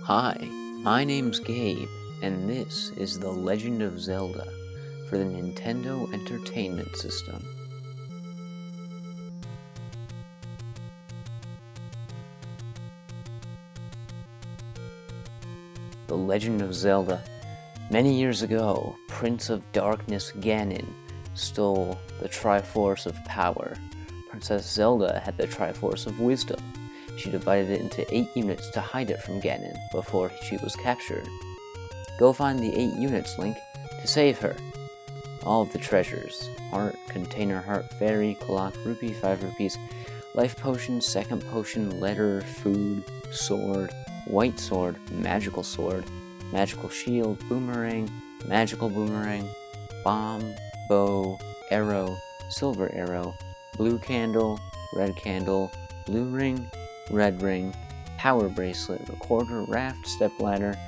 Hi, my name's Gabe, and this is The Legend of Zelda for the Nintendo Entertainment System. The Legend of Zelda. Many years ago, Prince of Darkness Ganon stole the Triforce of Power. Princess Zelda had the Triforce of Wisdom. She divided it into 8 units to hide it from Ganon before she was captured. Go find the 8 units, Link, to save her. All of the treasures: heart, container heart, fairy, clock, rupee, 5 rupees, life potion, second potion, letter, food, sword, white sword, magical shield, boomerang, magical boomerang, bomb, bow, arrow, silver arrow, blue candle, blue ring, red ring, power bracelet, recorder, raft, stepladder,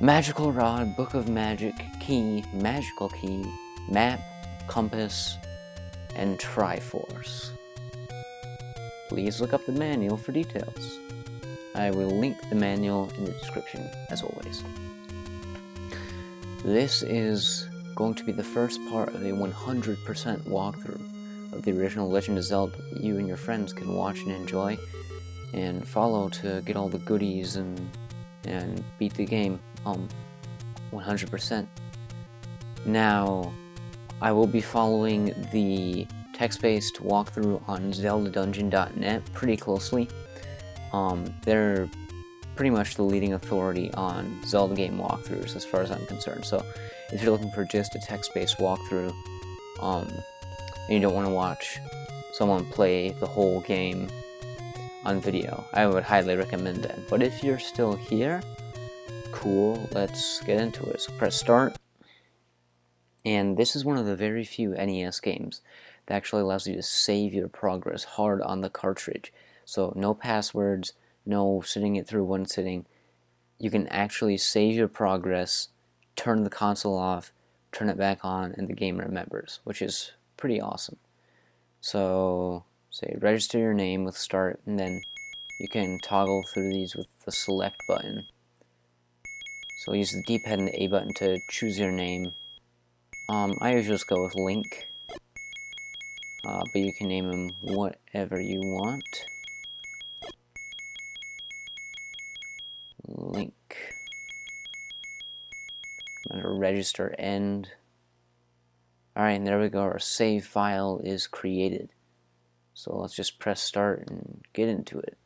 magical rod, book of magic, key, magical key, map, compass, and Triforce. Please look up the manual for details. I will link the manual in the description, as always. This is going to be the first part of a 100% walkthrough of the original Legend of Zelda that you and your friends can watch and enjoy and follow to get all the goodies and beat the game 100%. Now, I will be following the text-based walkthrough on zeldadungeon.net pretty closely. They're pretty much the leading authority on Zelda game walkthroughs as far as I'm concerned. So if you're looking for just a text-based walkthrough, and you don't want to watch someone play the whole game on video, I would highly recommend that. But if you're still here, cool, let's get into it. So press start. And this is one of the very few NES games that actually allows you to save your progress hard on the cartridge. So no passwords, no sitting it through one sitting. You can actually save your progress, turn the console off, turn it back on, and the game remembers, which is pretty awesome. So say register your name with start, and then you can toggle through these with the select button. So use the D-pad and the A button to choose your name. I usually just go with Link, but you can name him whatever you want. Link. I'm going to register end. Alright, and there we go. Our save file is created. So let's just press start and get into it.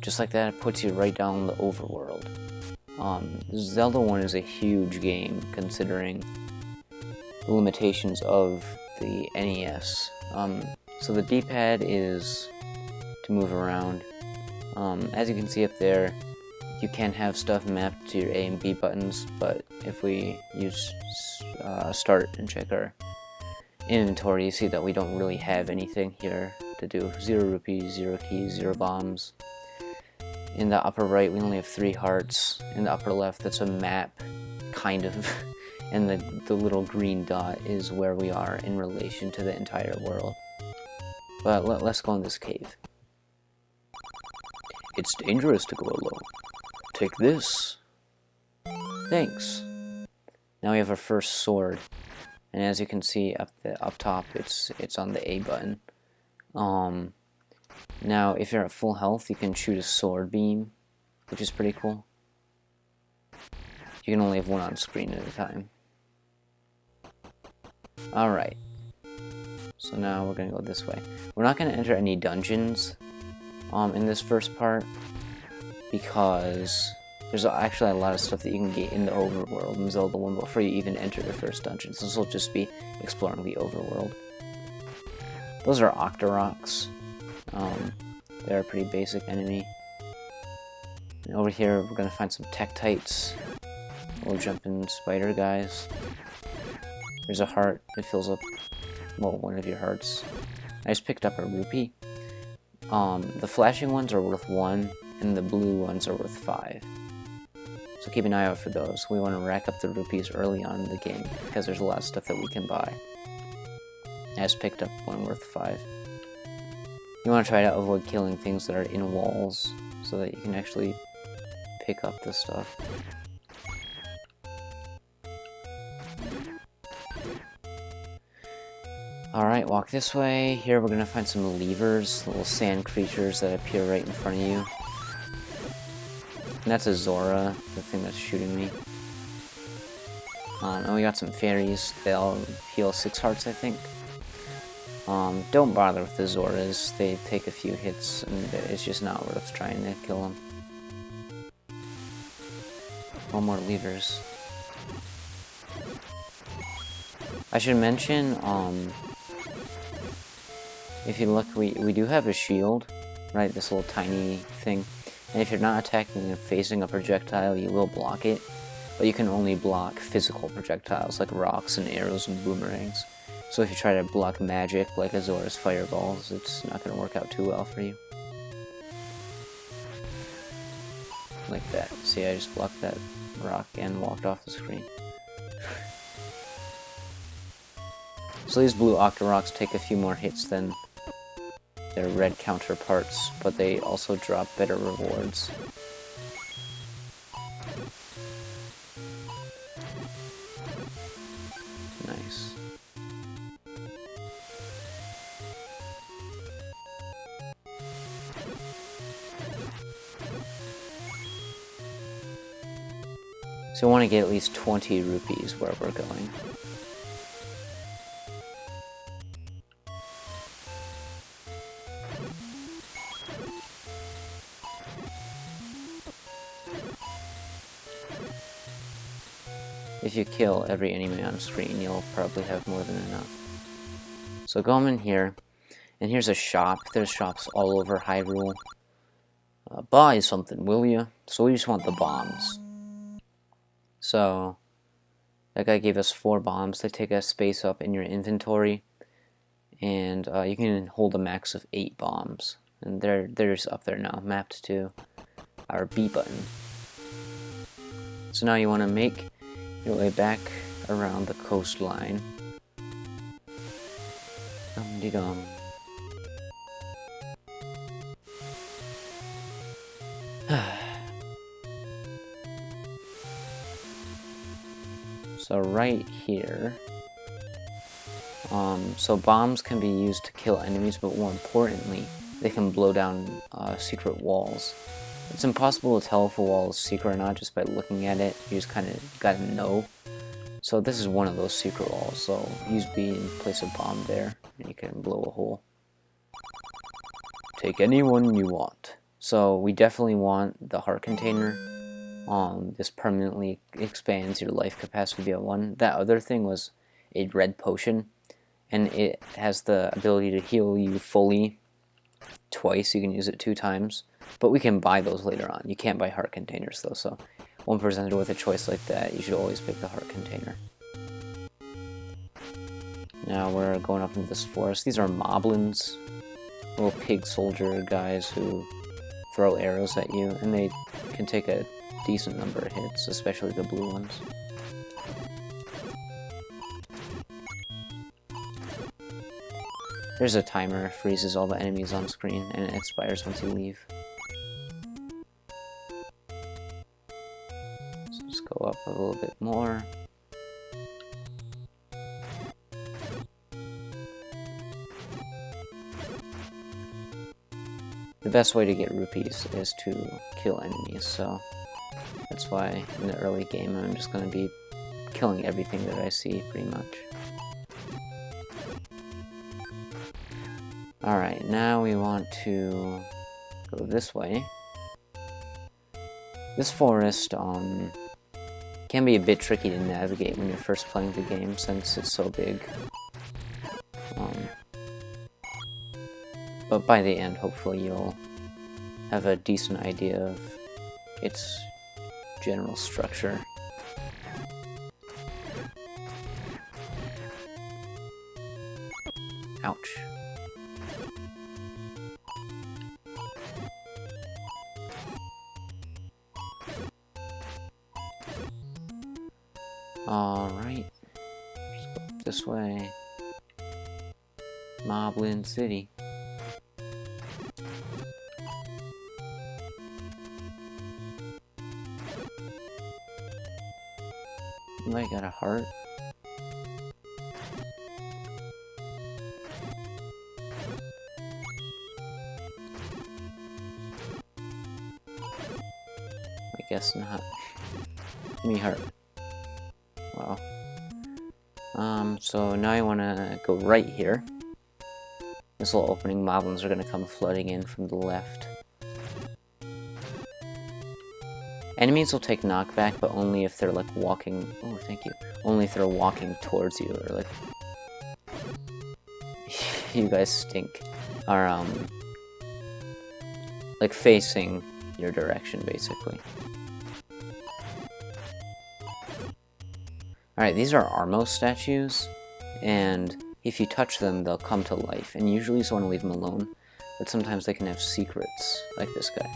Just like that, it puts you right down the overworld. Zelda 1 is a huge game considering the limitations of the NES. So the D-pad is to move around. As you can see up there, you can have stuff mapped to your A and B buttons, but if we use start and check our inventory, you see that we don't really have anything here to do. 0 rupees, 0 keys, 0 bombs. In the upper right, we only have 3 hearts. In the upper left, that's a map, kind of. And the little green dot is where we are in relation to the entire world. But let's go in this cave. It's dangerous to go alone. Take this. Thanks. Now we have our first sword. And as you can see up top, it's on the A button. Now, if you're at full health, you can shoot a sword beam, which is pretty cool. You can only have one on screen at a time. Alright. So now we're going to go this way. We're not going to enter any dungeons in this first part, because there's actually a lot of stuff that you can get in the overworld in Zelda 1 before you even enter the first dungeon. So this will just be exploring the overworld. Those are Octoroks. They're a pretty basic enemy. And over here, we're going to find some Tektites. Little jumping spider guys. There's a heart. It fills up, well, one of your hearts. I just picked up a rupee. The flashing ones are worth 1, and the blue ones are worth 5. So keep an eye out for those. We want to rack up the rupees early on in the game, because there's a lot of stuff that we can buy. I just picked up one worth 5. You want to try to avoid killing things that are in walls, so that you can actually pick up the stuff. Alright, walk this way. Here we're gonna find some levers, little sand creatures that appear right in front of you. And that's a Zora, the thing that's shooting me. And we got some fairies. They'll heal 6 hearts, I think. Don't bother with the Zoras. They take a few hits, and it's just not worth trying to kill them. One more levers. I should mention, if you look, we do have a shield, right? This little tiny thing. And if you're not attacking and facing a projectile, you will block it. But you can only block physical projectiles, like rocks and arrows and boomerangs. So if you try to block magic, like Azora's fireballs, it's not going to work out too well for you. Like that. See, I just blocked that rock and walked off the screen. So these blue Octorocks take a few more hits than their red counterparts, but they also drop better rewards. Nice. So I want to get at least 20 rupees where we're going. If you kill every enemy on screen, you'll probably have more than enough. So go in here, and here's a shop. There's shops all over Hyrule. Buy something, will ya? So we just want the bombs. So that guy gave us 4 bombs. They take a space up in your inventory, and you can hold a max of 8 bombs. And they're just up there now, mapped to our B button. So now you want to make your way back around the coastline. Dum-de-dum. So right here, so bombs can be used to kill enemies, but more importantly, they can blow down secret walls. It's impossible to tell if a wall is secret or not just by looking at it. You just kind of gotta know. So this is one of those secret walls. So use B and place a bomb there, and you can blow a hole. Take anyone you want. So we definitely want the heart container. This permanently expands your life capacity by 1. That other thing was a red potion, and it has the ability to heal you fully twice. You can use it 2 times. But we can buy those later on. You can't buy heart containers though, so when presented with a choice like that, you should always pick the heart container. Now we're going up into this forest. These are moblins, little pig soldier guys who throw arrows at you, and they can take a decent number of hits, especially the blue ones. There's a timer, freezes all the enemies on screen, and it expires once you leave. So just go up a little bit more. The best way to get rupees is to kill enemies, so that's why in the early game I'm just going to be killing everything that I see, pretty much. Alright, now we want to go this way. This forest can be a bit tricky to navigate when you're first playing the game since it's so big. But by the end, hopefully you'll have a decent idea of its general structure. Ouch. Alright. Just go up this way. Moblin City. I got a heart. I guess not. Give me heart. Wow. So now I want to go right here. This little opening, moblins are going to come flooding in from the left. Enemies will take knockback, but only if they're like walking. Oh, thank you. Only if they're walking towards you, or like you guys stink. Are like facing your direction, basically. Alright, these are Armos statues, and if you touch them, they'll come to life, and usually you just want to leave them alone, but sometimes they can have secrets, like this guy.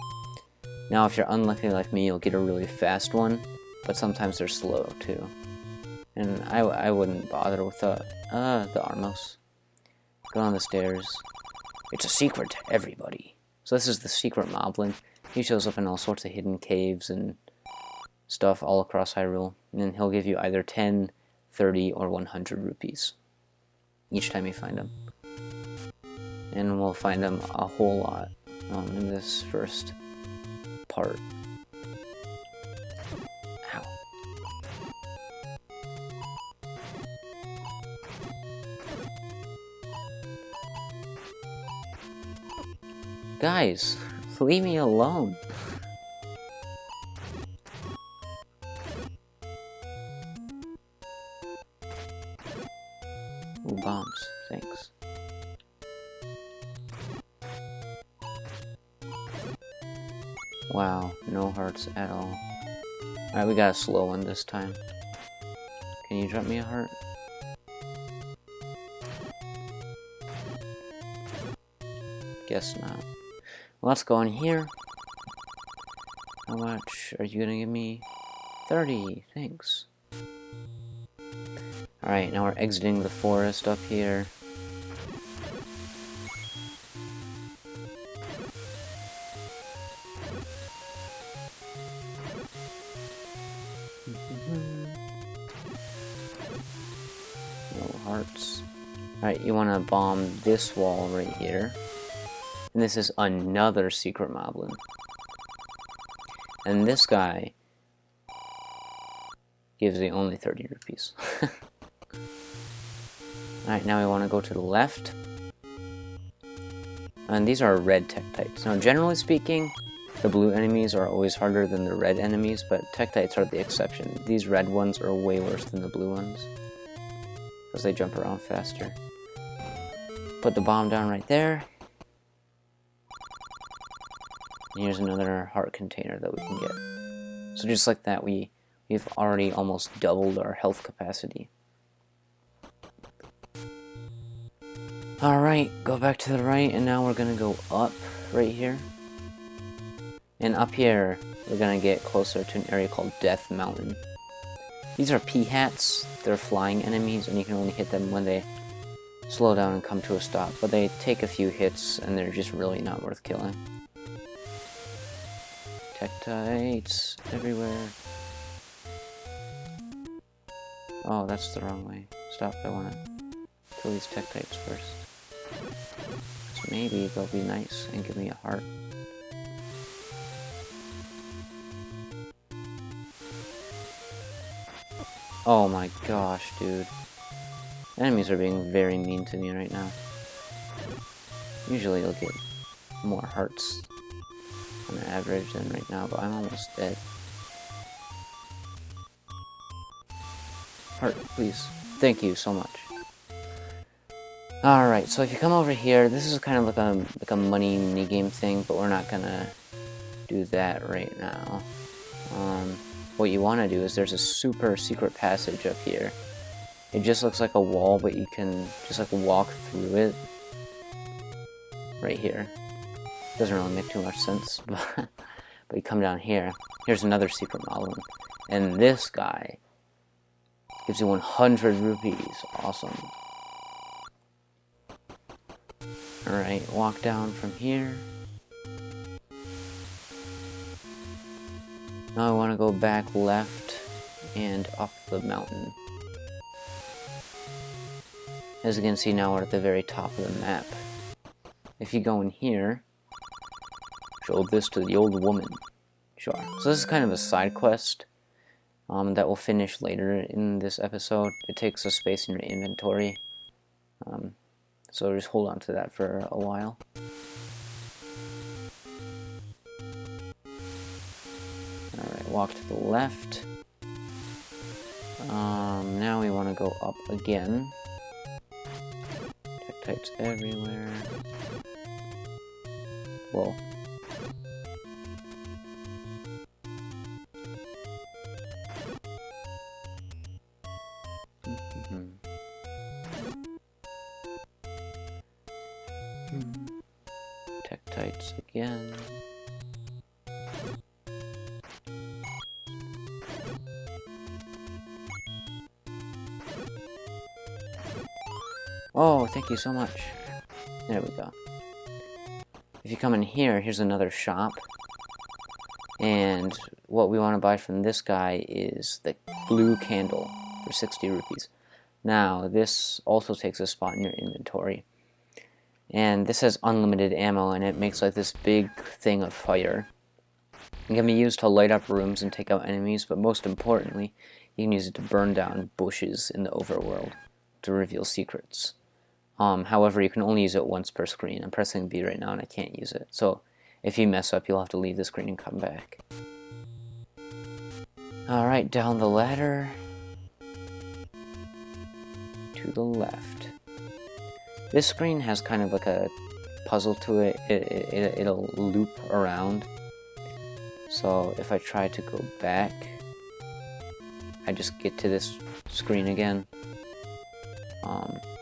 Now, if you're unlucky like me, you'll get a really fast one, but sometimes they're slow, too. And I wouldn't bother with the Armos. Go down the stairs. It's a secret to everybody. So this is the secret moblin. He shows up in all sorts of hidden caves and stuff all across Hyrule, and then he'll give you either 10, 30, or 100 rupees each time you find him. And we'll find him a whole lot in this first part. Ow. Guys, leave me alone. Ooh, bombs. Thanks. Wow, no hearts at all. Alright, we got a slow one this time. Can you drop me a heart? Guess not. Well, let's go in here. How much are you gonna give me? 30, thanks. Alright, now we're exiting the forest up here. No hearts. Alright, you want to bomb this wall right here. And this is another secret moblin. And this guy gives you only 30 rupees. Alright, now we want to go to the left. And these are red Tektites. Now, generally speaking, the blue enemies are always harder than the red enemies, but Tektites are the exception. These red ones are way worse than the blue ones, because they jump around faster. Put the bomb down right there. And here's another heart container that we can get. So just like that, we've already almost doubled our health capacity. Alright, go back to the right, and now we're gonna go up right here. And up here, we're gonna get closer to an area called Death Mountain. These are P-hats. They're flying enemies, and you can only hit them when they slow down and come to a stop. But they take a few hits, and they're just really not worth killing. Tektites everywhere. Oh, that's the wrong way. Stop, I wanna kill these Tektites first. So maybe they'll be nice and give me a heart. Oh my gosh, dude. Enemies are being very mean to me right now. Usually you'll get more hearts on average than right now, but I'm almost dead. Heart, please. Thank you so much. Alright, so if you come over here, this is kind of like a money minigame thing, but we're not gonna do that right now. What you want to do is there's a super secret passage up here. It just looks like a wall, but you can just like walk through it. Right here. Doesn't really make too much sense, but you come down here. Here's another secret moblin. And this guy gives you 100 rupees. Awesome. Alright, walk down from here. Now I want to go back left and up the mountain. As you can see now, we're at the very top of the map. If you go in here, show this to the old woman. Sure. So this is kind of a side quest that will finish later in this episode. It takes up space in your inventory. So just hold on to that for a while. Alright, walk to the left. Now we want to go up again. Tektite's everywhere. Whoa. Tektites again. Oh, thank you so much. There we go. If you come in here, here's another shop. And what we want to buy from this guy is the blue candle for 60 rupees. Now, this also takes a spot in your inventory. And this has unlimited ammo, and it makes like this big thing of fire. It can be used to light up rooms and take out enemies, but most importantly, you can use it to burn down bushes in the overworld to reveal secrets. However, you can only use it once per screen. I'm pressing B right now and I can't use it. So if you mess up, you'll have to leave the screen and come back. Alright, down the ladder. To the left. This screen has kind of like a puzzle to it. It'll loop around. So if I try to go back, I just get to this screen again.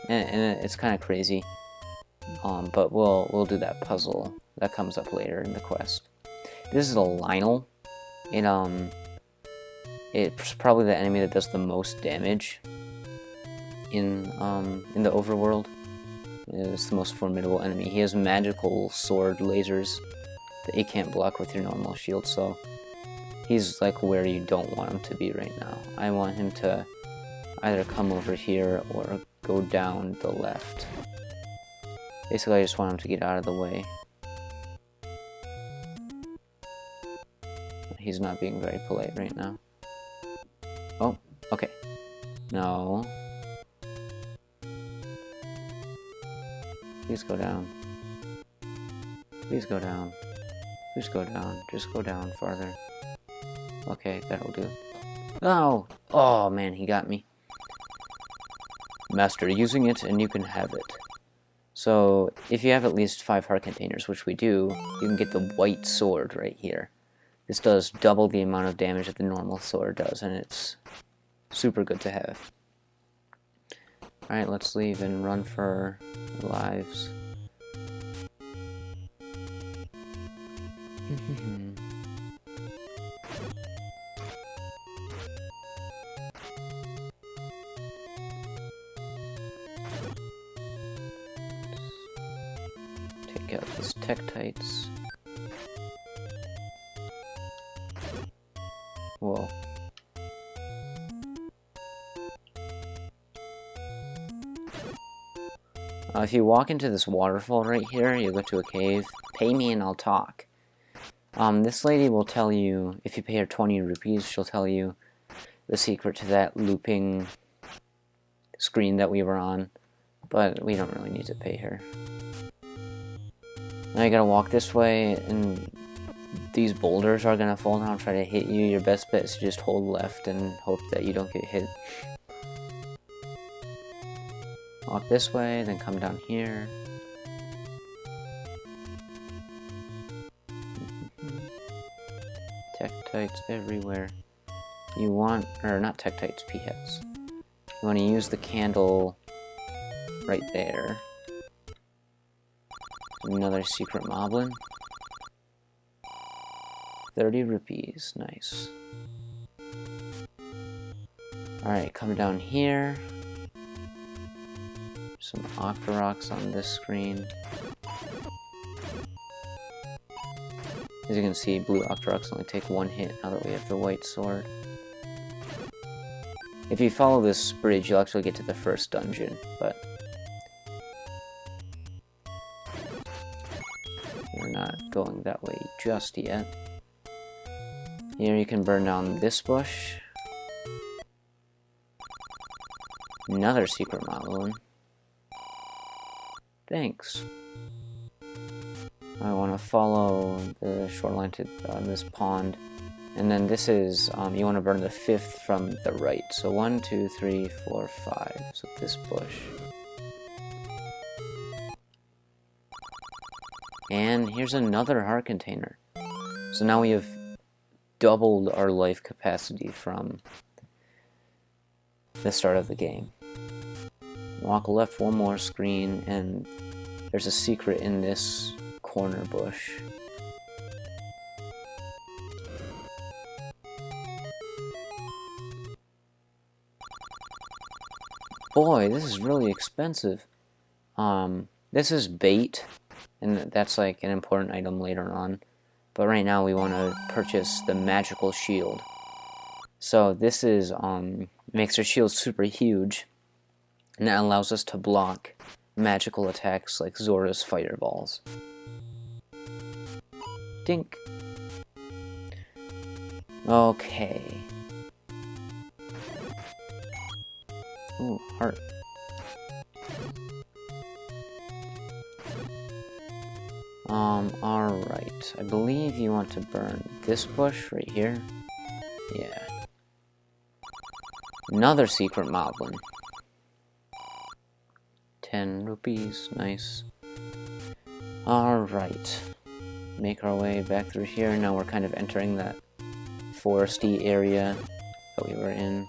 And it's kind of crazy. But we'll do that puzzle. That comes up later in the quest. This is a Lionel. It's probably the enemy that does the most damage in the overworld. It's the most formidable enemy. He has magical sword lasers that you can't block with your normal shield, so he's like where you don't want him to be right now. I want him to either come over here or go down the left. Basically, I just want him to get out of the way. He's not being very polite right now. Oh, okay. No. Please go down. Please go down. Please go down. Just go down farther. Okay, that'll do. Oh! Oh man, he got me. Master using it and you can have it. So, if you have at least 5 heart containers, which we do, you can get the white sword right here. This does double the amount of damage that the normal sword does, and it's super good to have. Alright, let's leave and run for our lives. Take out these tektites. Whoa. If you walk into this waterfall right here, you go to a cave. Pay me and I'll talk. This lady will tell you, if you pay her 20 rupees, she'll tell you the secret to that looping screen that we were on. But we don't really need to pay her. Now you gotta walk this way, and these boulders are gonna fall down and try to hit you. Your best bet is to just hold left and hope that you don't get hit. Walk this way, then come down here. Tektites everywhere. You want, or not tektites, peahats. You want to use the candle right there. Another secret moblin. 30 rupees, nice. Alright, come down here. Some Octoroks on this screen. As you can see, blue Octoroks only take 1 hit now that we have the white sword. If you follow this bridge, you'll actually get to the first dungeon, but we're not going that way just yet. Here you can burn down this bush. Another secret moblin. Thanks. I want to follow the shoreline to this pond. And then this is, you want to burn the 5th from the right. So 1, 2, 3, 4, 5. So this bush. And here's another heart container. So now we have doubled our life capacity from the start of the game. Walk left one more screen, and there's a secret in this corner bush. Boy, this is really expensive. This is bait, and that's like an important item later on. But right now we want to purchase the magical shield. So this is, makes our shield super huge, and that allows us to block magical attacks like Zora's fireballs. Dink. Okay. Ooh, heart. Alright. I believe you want to burn this bush right here. Yeah. Another secret moblin. 10 rupees. Nice. Alright. Make our way back through here. Now we're kind of entering that foresty area that we were in.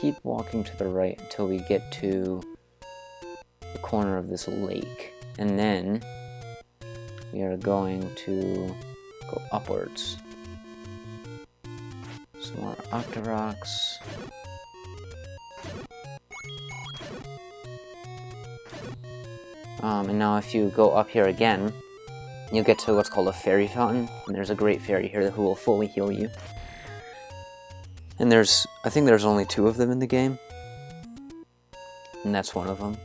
Keep walking to the right until we get to the corner of this lake, and then we are going to go upwards. Some more Octoroks. And now if you go up here again, you'll get to what's called a fairy fountain, and there's a great fairy here who will fully heal you. And I think there's only 2 of them in the game. And that's one of them.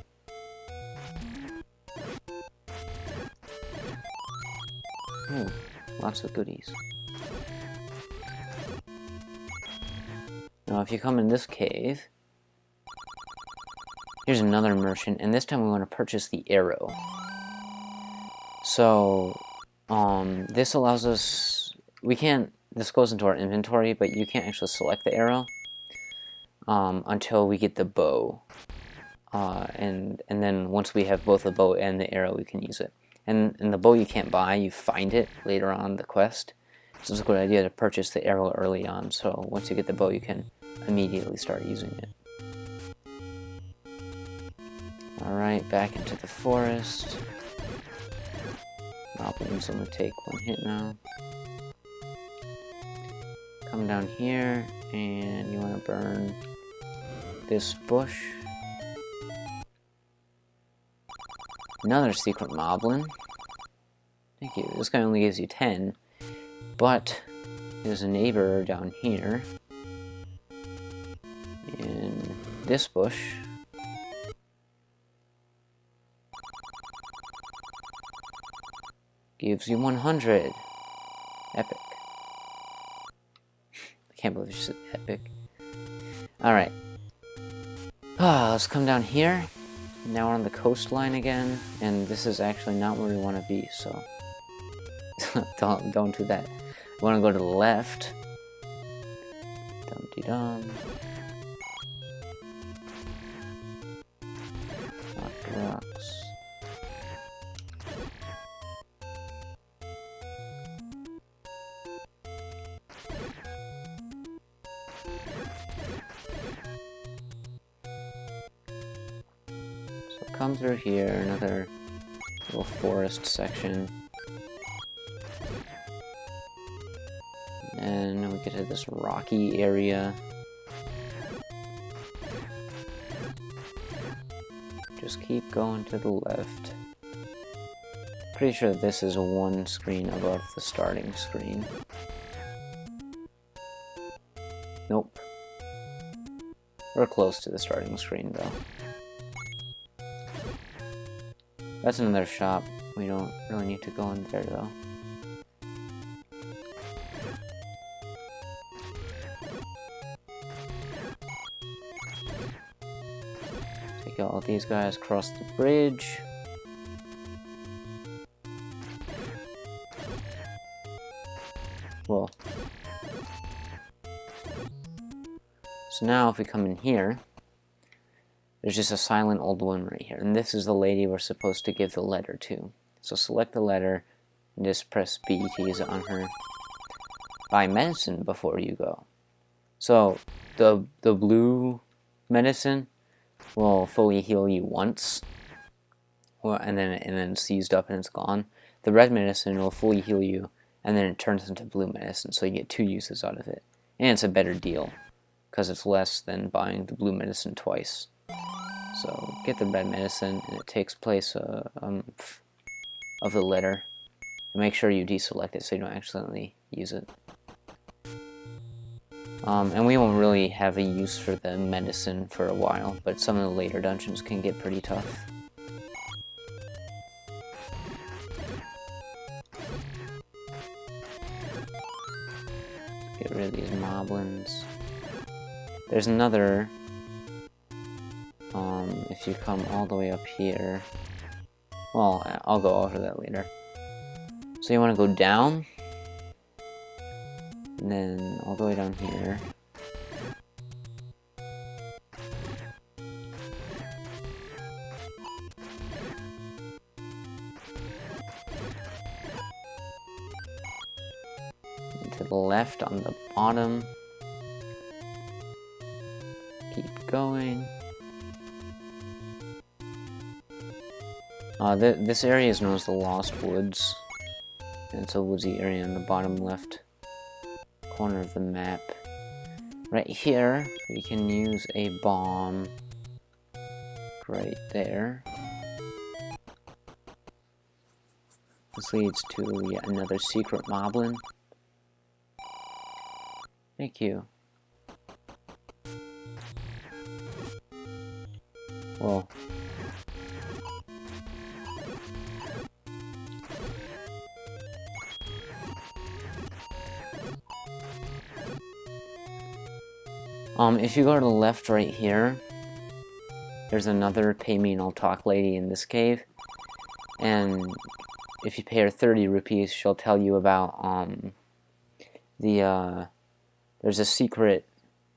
Ooh, lots of goodies. Now if you come in this cave, here's another merchant, and this time we want to purchase the arrow. So, this allows us, this goes into our inventory, but you can't actually select the arrow until we get the bow. And then once we have both the bow and the arrow, we can use it. And the bow you can't buy, you find it later on the quest. So it's a good idea to purchase the arrow early on, so once you get the bow, you can immediately start using it. Alright, back into the forest. Moblin's only take 1 hit now. Come down here, and you want to burn this bush. Another secret moblin. Thank you. This guy only gives you 10, but there's a neighbor down here. In this bush. Gives you 100. Epic. I can't believe you said epic. Alright. Let's come down here. Now we're on the coastline again, and this is actually not where we want to be, so don't do that. We want to go to the left. Dum-de-dum. Rocks. Come through here, another little forest section. And we get to this rocky area. Just keep going to the left. Pretty sure this is one screen above the starting screen. Nope. We're close to the starting screen, though. That's another shop. We don't really need to go in there, though. Take out all these guys, cross the bridge. Whoa. So now if we come in here, there's just a silent old woman right here. And this is the lady we're supposed to give the letter to. So select the letter and just press B to use it on her. Buy medicine before you go. So the blue medicine will fully heal you once. And then it's used up and it's gone. The red medicine will fully heal you and then it turns into blue medicine, so you get 2 uses out of it. And it's a better deal, because it's less than buying the blue medicine twice. So get the red medicine, and it takes place of the letter. And make sure you deselect it so you don't accidentally use it. And we won't really have a use for the medicine for a while, but some of the later dungeons can get pretty tough. Get rid of these moblins. There's another, if you come all the way up here, well, I'll go over that later. So you want to go down, and then all the way down here. To the left on the bottom. Keep going. This area is known as the Lost Woods. And it's a woodsy area on the bottom left corner of the map. Right here, we can use a bomb. Right there. This leads to yet another secret moblin. Thank you. Well. If you go to the left right here, there's another pay me and I'll talk lady in this cave. And if you pay her 30 rupees, she'll tell you about, there's a secret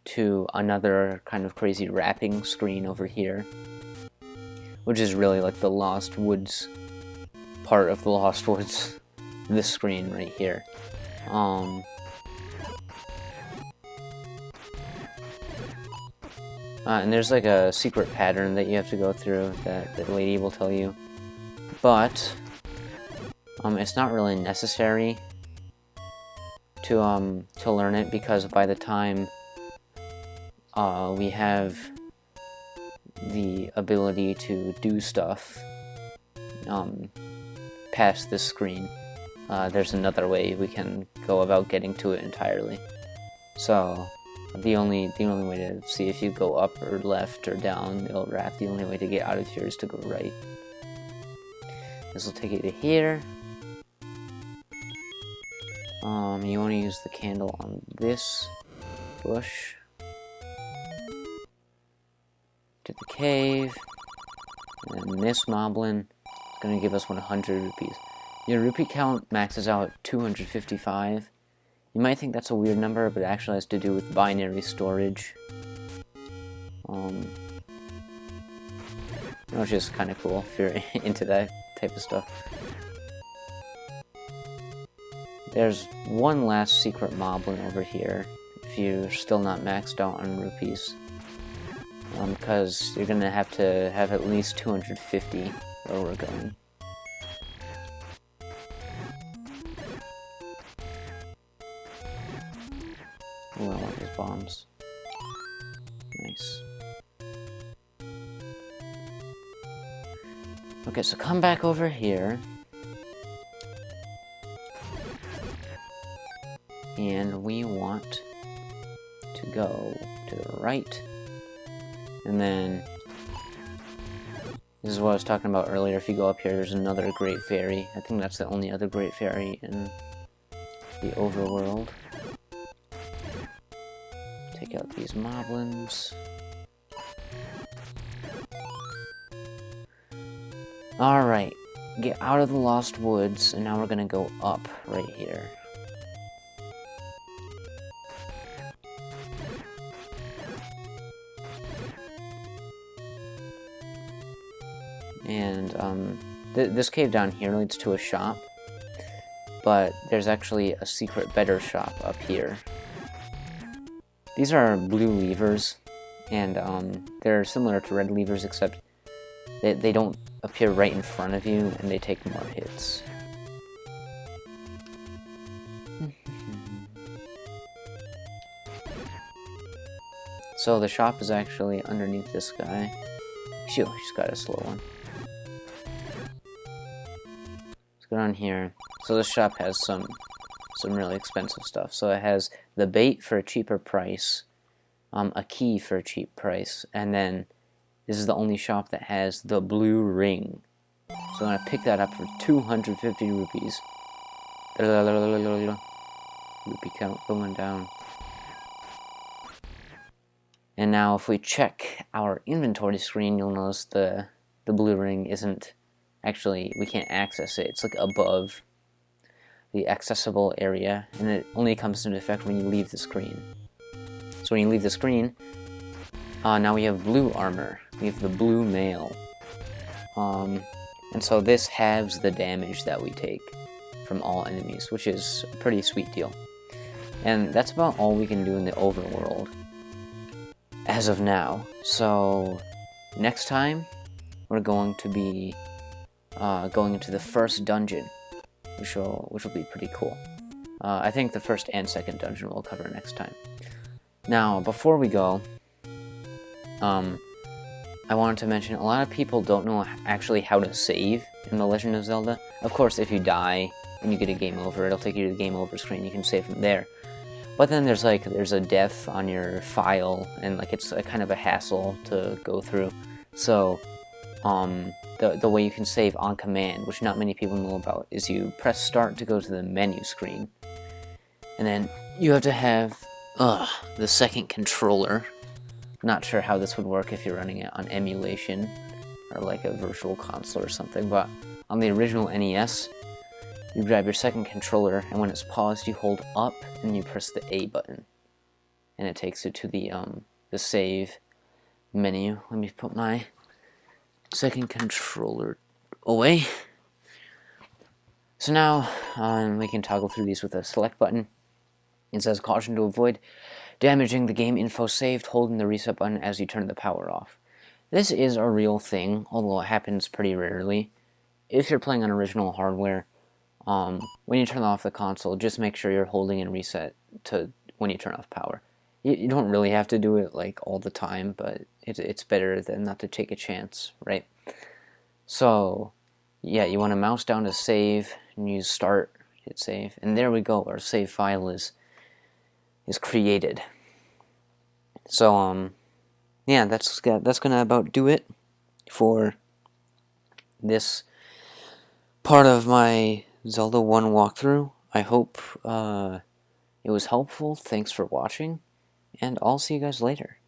to another kind of crazy wrapping screen over here, which is really like the Lost Woods part of the Lost Woods. This screen right here. And there's like a secret pattern that you have to go through that the lady will tell you, but it's not really necessary to learn it, because by the time we have the ability to do stuff past this screen, there's another way we can go about getting to it entirely. So the only way to see if you go up or left or down, it'll wrap. The only way to get out of here is to go right. This will take you to here. You want to use the candle on this bush. To the cave. And this moblin is going to give us 100 rupees. Your rupee count maxes out at 255. You might think that's a weird number, but it actually has to do with binary storage. Which is kind of cool if you're into that type of stuff. There's one last secret moblin over here, if you're still not maxed out on rupees. Because you're gonna have to have at least 250 where we're going. Oh, I want these bombs. Nice. Okay, so come back over here. And we want to go to the right. And then, this is what I was talking about earlier. If you go up here, there's another Great Fairy. I think that's the only other Great Fairy in the Overworld. Take out these moblins. Alright, get out of the Lost Woods, and now we're gonna go up right here. And this cave down here leads to a shop, but there's actually a secret better shop up here. These are blue levers, and they're similar to red levers, except they don't appear right in front of you, and they take more hits. So the shop is actually underneath this guy. Phew, he's got a slow one. Let's go down here. So this shop has some really expensive stuff. So it has the bait for a cheaper price, a key for a cheap price, and then this is the only shop that has the blue ring. So I'm gonna pick that up for 250 rupees. Rupee count going down. And now if we check our inventory screen, you'll notice the blue ring isn't actually, we can't access it. It's like above the accessible area, and it only comes into effect when you leave the screen. So when you leave the screen, now we have blue armor. We have the blue mail. And so this halves the damage that we take from all enemies, which is a pretty sweet deal. And that's about all we can do in the overworld as of now. So next time we're going to be going into the first dungeon, which will be pretty cool. I think the first and second dungeon we'll cover next time. Now, before we go, I wanted to mention, a lot of people don't know actually how to save in The Legend of Zelda. Of course, if you die and you get a game over, it'll take you to the game over screen. You can save from there. But then there's a death on your file, and like it's a kind of a hassle to go through. So, the way you can save on command, which not many people know about, is you press start to go to the menu screen, and then you have to have the second controller. Not sure how this would work if you're running it on emulation or like a virtual console or something, but on the original NES, you grab your second controller, and when it's paused, you hold up and you press the A button, and it takes you to the save menu. Let me put my second controller away. So now we can toggle through these with a select button. It says caution to avoid damaging the game info saved, holding the reset button as you turn the power off. This is a real thing, although it happens pretty rarely. If you're playing on original hardware, when you turn off the console, just make sure you're holding and reset to when you turn off power. You don't really have to do it like all the time, but it's better than not to take a chance, right? So, yeah, you want to mouse down to save, and use start, hit save, and there we go, our save file is created. So, yeah, that's gonna about do it for this part of my Zelda 1 walkthrough. I hope it was helpful. Thanks for watching, and I'll see you guys later.